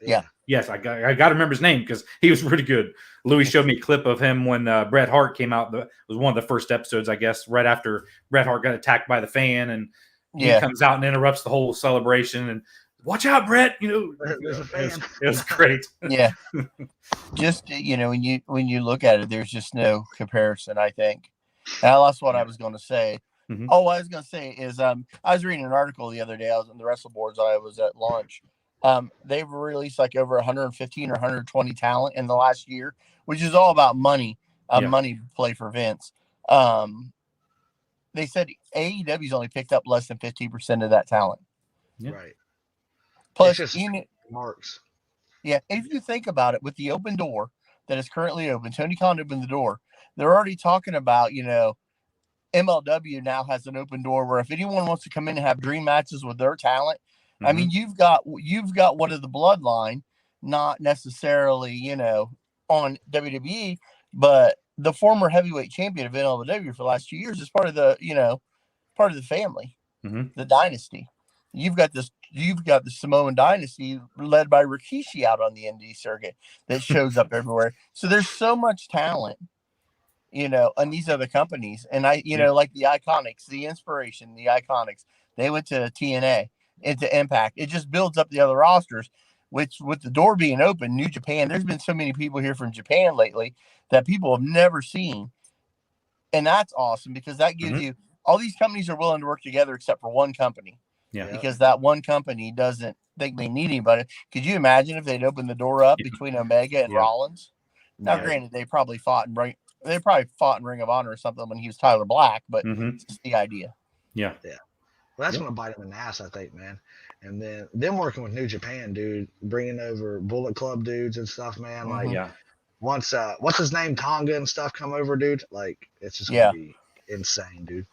Yeah. Yes, I got to remember his name because he was really good. Louis showed me a clip of him when Bret Hart came out. It was one of the first episodes, I guess, right after Bret Hart got attacked by the fan. And he comes out and interrupts the whole celebration and, watch out, Brett. It was great. Yeah. Just, when you look at it, there's just no comparison, I think. And that's what I was going to say. Oh, what I was going to say is I was reading an article the other day. I was on the Wrestle Boards. I was at lunch. They've released like over 115 or 120 talent in the last year, which is all about money, money play for Vince. They said AEW's only picked up less than 15% of that talent. Yeah. Right. Plus, marks. Yeah, if you think about it, with the open door that is currently open, Tony Khan opened the door. They're already talking about, MLW now has an open door where if anyone wants to come in and have dream matches with their talent, you've got one of the bloodline, not necessarily, on WWE, but the former heavyweight champion of MLW for the last 2 years is part of the family, the dynasty. You've got the Samoan dynasty led by Rikishi out on the indie circuit that shows up everywhere. So there's so much talent, on these other companies. And like the Iconics, the Inspiration, the Iconics, they went to TNA, into Impact. It just builds up the other rosters, which with the door being open, New Japan, there's been so many people here from Japan lately that people have never seen. And that's awesome because that gives you all these companies are willing to work together except for one company. Yeah. Because that one company doesn't think they need anybody. Could you imagine if they'd opened the door up between Omega and Rollins? Now, granted, they probably fought in Ring of Honor or something when he was Tyler Black, but it's just the idea. Yeah. Yeah. Well, that's going to bite him in the ass, I think, man. And then them working with New Japan, dude, bringing over Bullet Club dudes and stuff, man. Like, once what's his name, Tonga and stuff come over, dude. Like, it's just going to be insane, dude.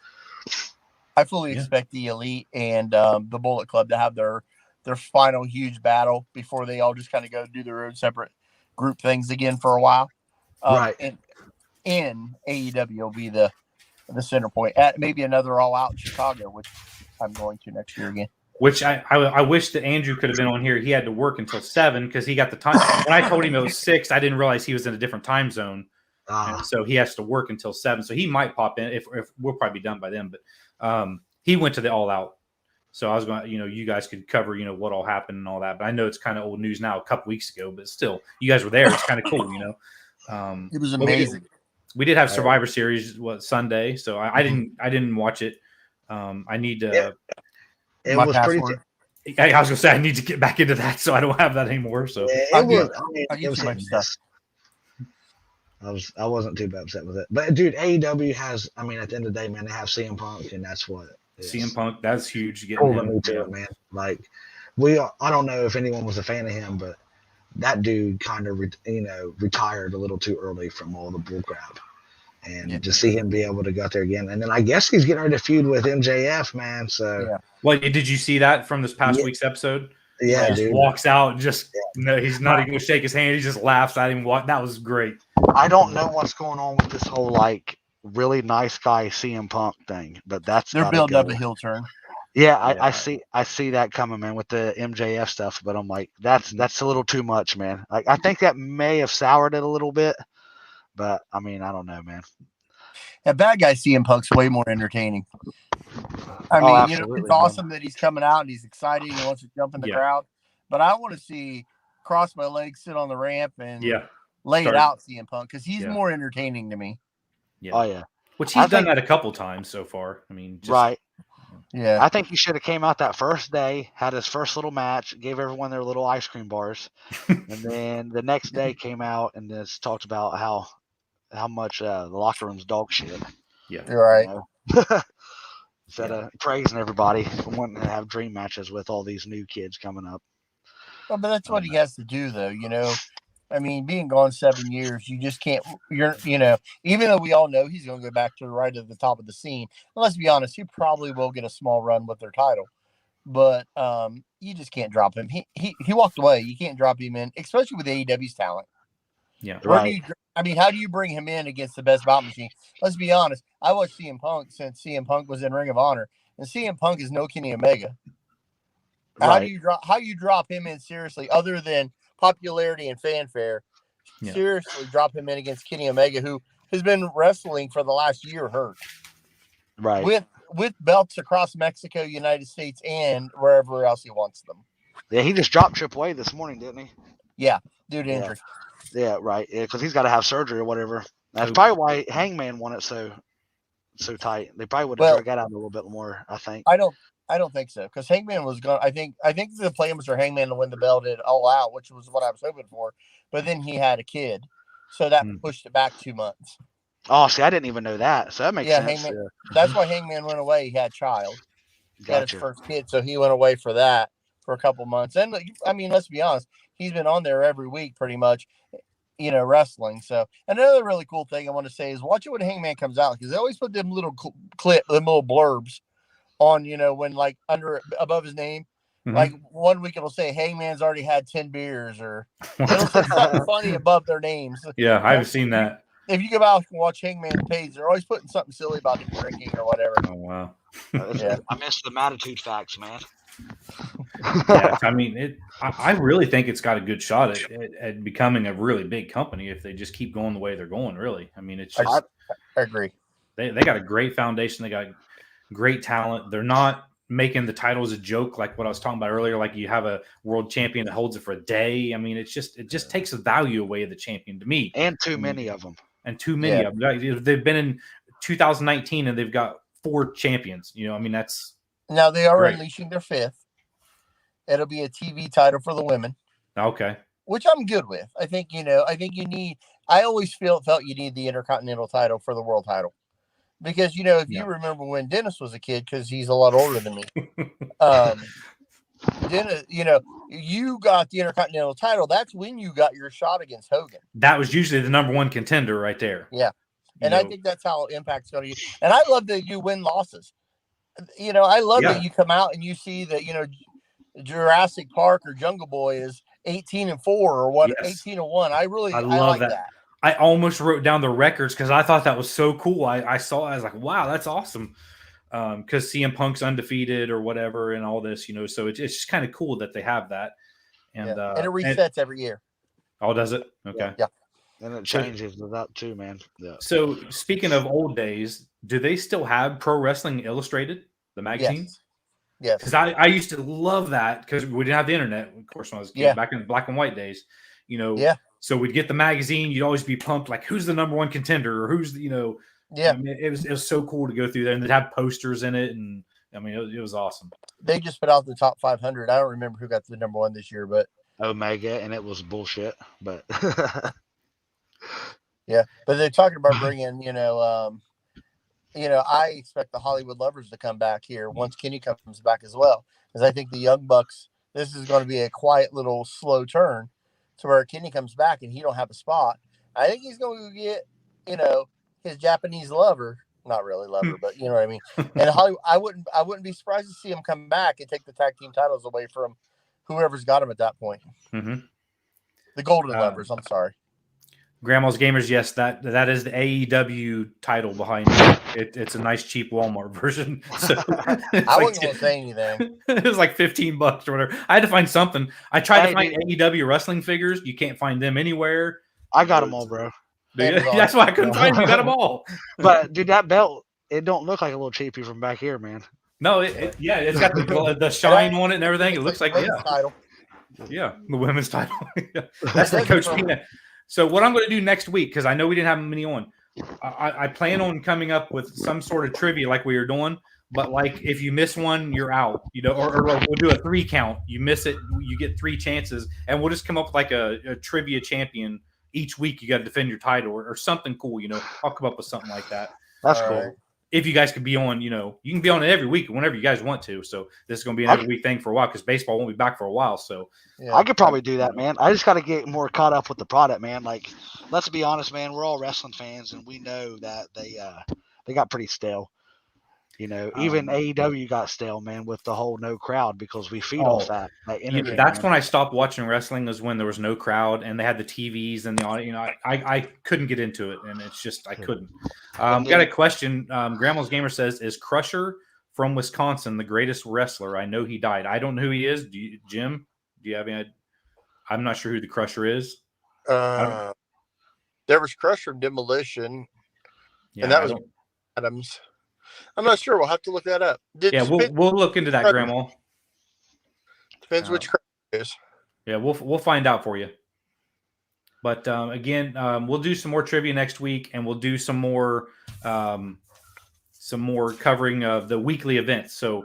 I fully expect the Elite and the Bullet Club to have their final huge battle before they all just kind of go do their own separate group things again for a while. Right. And in AEW will be the center point at maybe another All Out in Chicago, which I'm going to next year again. Which I wish that Andrew could have been on here. He had to work until 7 because he got the time. When I told him it was 6, I didn't realize he was in a different time zone. And so he has to work until 7. So he might pop in if we'll probably be done by then. But he went to the All Out. So I was going, you guys could cover, what all happened and all that. But I know it's kind of old news now, a couple weeks ago. But still, you guys were there. It's kind of cool, It was amazing. We did have Survivor Series Sunday, so I didn't watch it. I need to. It was pretty. I was gonna say I need to get back into that, so I don't have that anymore. So it was. It was stuff. I wasn't too upset with it, but dude, AEW has. I mean, at the end of the day, man, they have CM Punk, and that's what. CM Punk, that's huge. Getting me to it, man. Like I don't know if anyone was a fan of him, but that dude kind of retired a little too early from all the bullcrap. And to see him be able to go out there again. And then I guess he's getting ready to feud with MJF, man. So, well, did you see that from this past week's episode? Yeah, he just walks out and just he's not even going to shake his hand. He just laughs at him. That was great. I don't know what's going on with this whole really nice guy CM Punk thing, but they're building up a heel turn. Yeah, I see that coming, man, with the MJF stuff. But I'm like, that's a little too much, man. Like I think that may have soured it a little bit. But, I mean, I don't know, man. That bad guy CM Punk's way more entertaining. I mean, it's awesome that he's coming out and he's excited. He wants to jump in the crowd. But I want to see cross my legs, sit on the ramp, and lay it out CM Punk because he's more entertaining to me. Yeah. Oh, yeah. Which he's done that a couple times so far. I mean, right. Yeah. I think he should have came out that first day, had his first little match, gave everyone their little ice cream bars. And then the next day came out and just talked about how much the locker room's dog shit. Yeah. You're right. Instead of praising everybody for wanting to have dream matches with all these new kids coming up. Well, but that's what he has to do, though. I mean, being gone 7 years, you just can't. Even though we all know he's going to go back to right at the top of the scene. And let's be honest, he probably will get a small run with their title, but you just can't drop him. He walked away. You can't drop him in, especially with AEW's talent. Yeah, right. How do you bring him in against the best bout machine? Let's be honest. I watched CM Punk since CM Punk was in Ring of Honor, and CM Punk is no Kenny Omega. Right. How you drop him in seriously, other than popularity and fanfare? Seriously, drop him in against Kenny Omega, who has been wrestling for the last year hurt. Right. With belts across Mexico, United States, and wherever else he wants them. Yeah, he just dropped Triple A this morning, didn't he? Yeah, due to injury. Yeah, right. Yeah, because he's got to have surgery or whatever. That's probably why Hangman won it so tight. They probably would have dragged that out a little bit more, I think. I don't think so, because Hangman was going. I think the plan was for Hangman to win the belt at All Out, which was what I was hoping for. But then he had a kid, so that pushed it back 2 months. Oh, see, I didn't even know that. So that makes sense. Hangman, that's why Hangman went away. He had a child. He had his first kid, so he went away for that for a couple months. And I mean, let's be honest, he's been on there every week pretty much, wrestling. So another really cool thing I want to say is watch it when Hangman comes out, because they always put them little them little blurbs on, when above his name. Mm-hmm. Like 1 week it'll say Hangman's already had 10 beers, or it'll say something funny above their names. Yeah, I haven't seen that. If you go out and watch Hangman's page, they're always putting something silly about him drinking or whatever. Oh, wow. I missed the Mattitude facts, man. Yeah, I mean, I really think it's got a good shot at becoming a really big company if they just keep going the way they're going. Really, I mean, it's just I agree. They got a great foundation. They got great talent. They're not making the titles a joke like what I was talking about earlier. Like you have a world champion that holds it for a day. I mean, it just takes the value away of the champion to me. And too many of them. And too many of them. They've been in 2019 and they've got 4 champions. I mean, that's now they are great. unleashing their 5th. It'll be a TV title for the women. Okay. Which I'm good with. I think you need. I always felt you need the Intercontinental title for the world title. Because, if you remember when Dennis was a kid, because he's a lot older than me, Dennis, you got the Intercontinental title. That's when you got your shot against Hogan. That was usually the number 1 contender right there. Yeah. And I think that's how Impact's going to use. And I love that you win losses. I love that you come out and you see that, Jurassic Park or Jungle Boy is 18-4 or 18-1. I like that. I almost wrote down the records because I thought that was so cool. I saw it, I was like, wow, that's awesome. Because CM Punk's undefeated or whatever and all this, so it's just kind of cool that they have that. And it resets every year. Oh, does it? Okay. Yeah. And it changes with that too, man. Yeah. So speaking of old days, do they still have Pro Wrestling Illustrated, the magazine? Yes. Because I used to love that because we didn't have the internet, of course, when I was a kid, back in the black and white days. So we'd get the magazine. You'd always be pumped, like who's the number 1 contender or who's I mean, it was so cool to go through there, and they'd have posters in it, and I mean it was awesome. They just put out the top 500. I don't remember who got the number 1 this year, but Omega, and it was bullshit. But yeah, but they're talking about bringing, I expect the Hollywood Lovers to come back here once Kenny comes back as well, because I think the Young Bucks. This is going to be a quiet little slow turn. To where Kenny comes back and he don't have a spot. I think he's going to get, his Japanese lover, not really lover, but you know what I mean. And Hollywood, I wouldn't be surprised to see him come back and take the tag team titles away from whoever's got him at that point. Mm-hmm. The Golden Lovers. I'm sorry. Grandma's Gamers, yes, that is the AEW title behind it. It's a nice cheap Walmart version. So I wasn't going to say anything. It was like $15 or whatever. I had to find something. I tried to find AEW wrestling figures. You can't find them anywhere. I got them all, bro. That's why I couldn't find them. You got them all. But dude, that belt, it don't look like a little cheapy from back here, man. No, it's got the shine on it and everything. It looks like title. Yeah, the women's title. That's the Coachpeanut. So what I'm going to do next week, because I know we didn't have many on, I plan on coming up with some sort of trivia like we were doing. But like if you miss one, you're out. Or we'll do a 3 count. You miss it, you get 3 chances, and we'll just come up with like a trivia champion each week. You got to defend your title or something cool. I'll come up with something like that. That's cool. Right. If you guys could be on, you can be on it every week whenever you guys want to. So this is going to be an every week thing for a while because baseball won't be back for a while. So I could probably do that, man. I just got to get more caught up with the product, man. Like, let's be honest, man. We're all wrestling fans, and we know that they got pretty stale. Even AEW got stale, man, with the whole no crowd because we feed off that energy. That's when I stopped watching wrestling, is when there was no crowd and they had the TVs and the audio. I couldn't get into it, and it's just I couldn't. Got a question. Grandma's Gamer says, "Is Crusher from Wisconsin the greatest wrestler? I know he died. I don't know who he is. Jim? Do you have any? I'm not sure who the Crusher is. There was Crusher Demolition, and that was Adams. I'm not sure. We'll have to look that up. We'll look into that, Grandma. Depends which Crusher is. Yeah, we'll find out for you. But again, we'll do some more trivia next week, and we'll do some more covering of the weekly events. So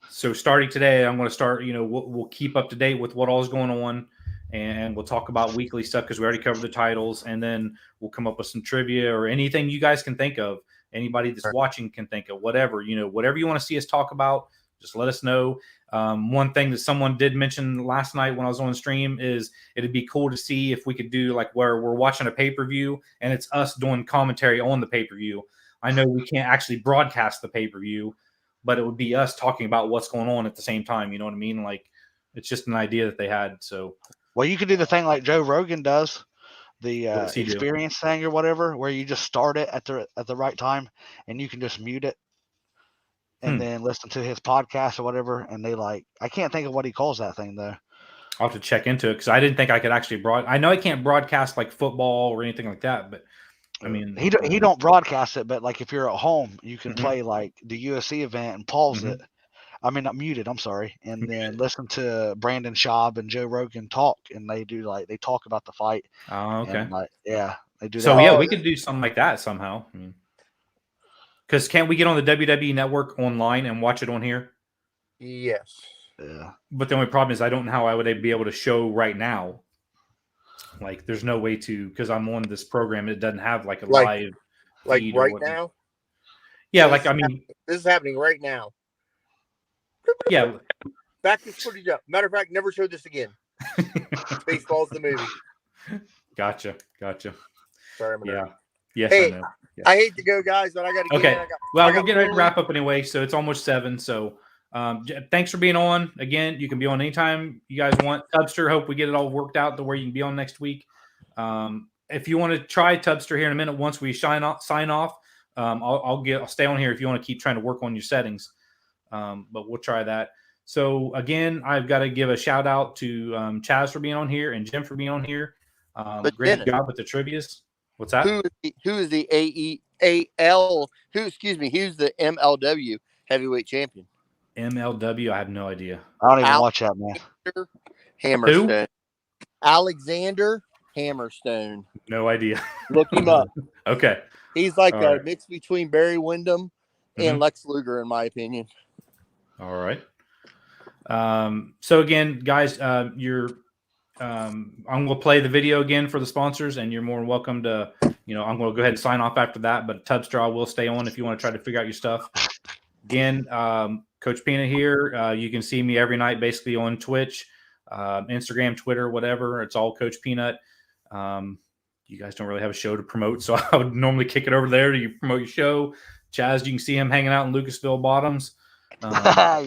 starting today, I'm going to start. We'll keep up to date with what all is going on, and we'll talk about weekly stuff because we already covered the titles, and then we'll come up with some trivia or anything you guys can think of. Anybody that's watching can think of whatever you want to see us talk about. Just let us know. One thing that someone did mention last night when I was on stream is it'd be cool to see if we could do like where we're watching a pay-per-view and it's us doing commentary on the pay-per-view. I know we can't actually broadcast the pay-per-view, but it would be us talking about what's going on at the same time. You know what I mean? Like it's just an idea that they had. So, well, you could do the thing like Joe Rogan does. The experience thing or whatever, where you just start it at the right time and you can just mute it. and then listen to his podcast or whatever. And they like, I can't think of what he calls that thing though. I'll have to check into it because I didn't think I could actually I know I can't broadcast like football or anything like that, but I mean, he don't broadcast it. But like if you're at home, you can play like the USC event and pause it. I mean, not muted. I'm sorry, and then listen to Brandon Schaub and Joe Rogan talk, and they talk about the fight. Oh, okay. And, they do. So that. we could do something like that somehow. Because can't we get on the WWE Network online and watch it on here? Yes. Yeah. But the only problem is I don't know how I would be able to show right now. Like, there's no way to, because I'm on this program. It doesn't have like a live, like right now. Yeah, like I mean, this is happening right now. Yeah. Back this footage up. Matter of fact, never show this again. Baseball's the movie. Gotcha. Sorry, Yes, hey, I know. Yes. I hate to go, guys, but I got to get Okay. in. We're getting ready to wrap up anyway, so it's almost 7. So thanks for being on. Again, you can be on anytime you guys want. Tubster, hope we get it all worked out to where you can be on next week. If you want to try Tubster here in a minute, once we sign off, I'll stay on here if you want to keep trying to work on your settings. But we'll try that. So again, I've got to give a shout out to Chaz for being on here and Jim for being on here. Great job with the trivias. What's that? Who is the AEAL? Who's the MLW heavyweight champion? MLW, I have no idea. I don't even watch that, man. Hammerstone. Who? Alexander Hammerstone. No idea. Look him up. Okay. He's like a mix between Barry Windham and Lex Luger, in my opinion. All right. So again, guys, I'm going to play the video again for the sponsors, and you're more than welcome to, I'm going to go ahead and sign off after that, but Tubster will stay on if you want to try to figure out your stuff. Again, Coach Peanut here. You can see me every night basically on Twitch, Instagram, Twitter, whatever. It's all Coach Peanut. You guys don't really have a show to promote, so I would normally kick it over there to promote your show. Chaz, you can see him hanging out in Lucasville Bottoms. Never mind, I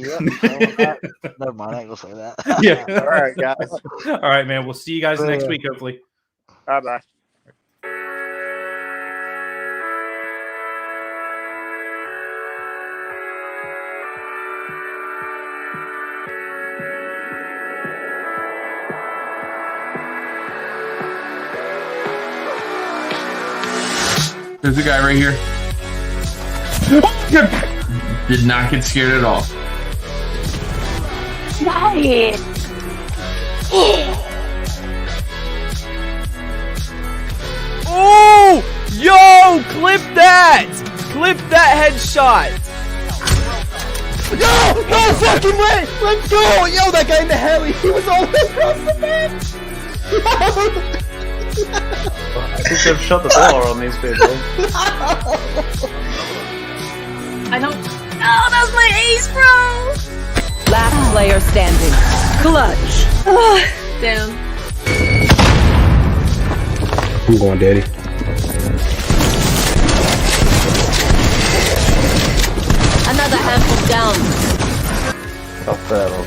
ain't gonna say that. Yeah. All right, guys. All right, man. We'll see you guys next week, hopefully. Bye-bye. There's a guy right here. Did not get scared at all. Nice. Oh! Yo! Clip that! Clip that headshot! No! No fucking way! Let's go! Yo, that guy in the heli, he was all the way across the map! I think they've shut the door on these people. I don't. Oh, that was my ace, bro! Last player standing. Clutch. Oh, damn. I'm going, Daddy. Another handful down. Tough battle.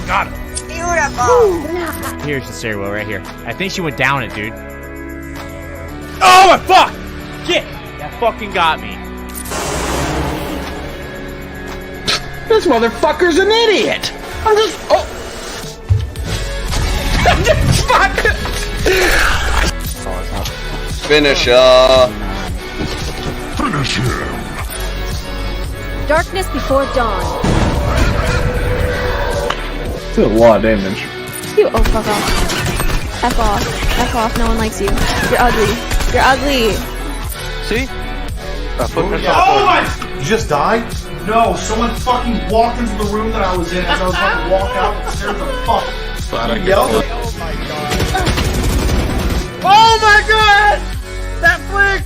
Got him. Beautiful. Here's the stairwell right here. I think she went down it, dude. Oh my fuck! Get! That fucking got me. This motherfucker's an idiot! I'm just. Oh! Fuck! Finish him. Darkness before dawn. Did a lot of damage. You, oh, fuck off. F off. F off. No one likes you. You're ugly. You're ugly. See? Oh my! You just died? No, someone fucking walked into the room that I was in as I was about to walk out the stairs of fuck. Glad I Yelled. Oh my god. Oh my god! That flick!